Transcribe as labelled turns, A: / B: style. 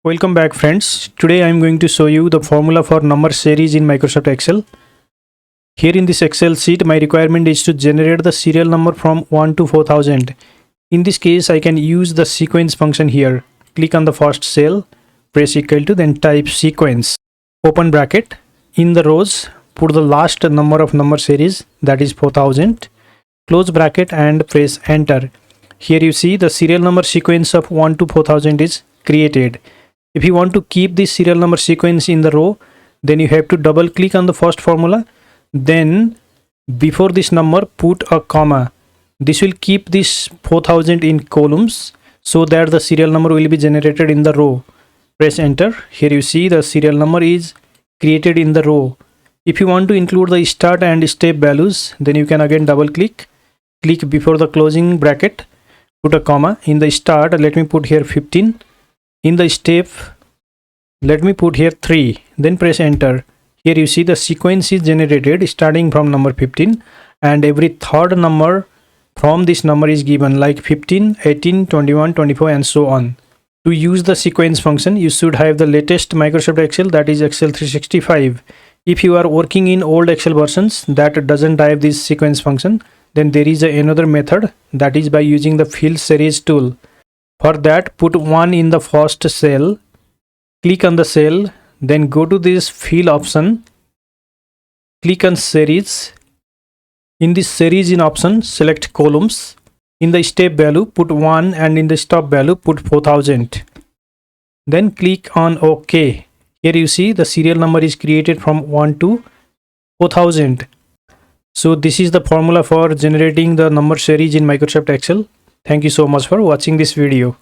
A: Welcome back friends. Today I am going to show you the formula for number series in Microsoft Excel. Here in this Excel sheet, my requirement is to generate the serial number from 1 to 4000. In this case, I can use the sequence function here. Click on the first cell, press equal to, then type sequence. Open bracket. In the rows, put the last number of number series, that is 4000. Close bracket and press enter. Here you see the serial number sequence of 1 to 4000 is created. If you want to keep this serial number sequence in the row, then you have to double click on the first formula. Then before this number, put a comma. This will keep this 4000 in columns so that the serial number will be generated in the row. Press enter. Here you see the serial number is created in the row. If you want to include the start and step values, then you can again double click. Click before the closing bracket. Put a comma. In the start, let me put here 15. In the step, let me put here 3. Then press enter. Here you see the sequence is generated starting from number 15, and every third number from this number is given, like 15, 18, 21, 24 and so on. To use the sequence function, you should have the latest Microsoft Excel, that is Excel 365. If you are working in old Excel versions that doesn't have this sequence function, then there is another method, that is by using the fill series tool. For that, put 1 in the first cell, click on the cell, then go to this fill option, click on series. In this series in option, select columns. In the step value, put 1, and in the stop value, put 4000. Then click on OK. Here you see the serial number is created from 1 to 4000. So this is the formula for generating the number series in Microsoft Excel. Thank you so much for watching this video.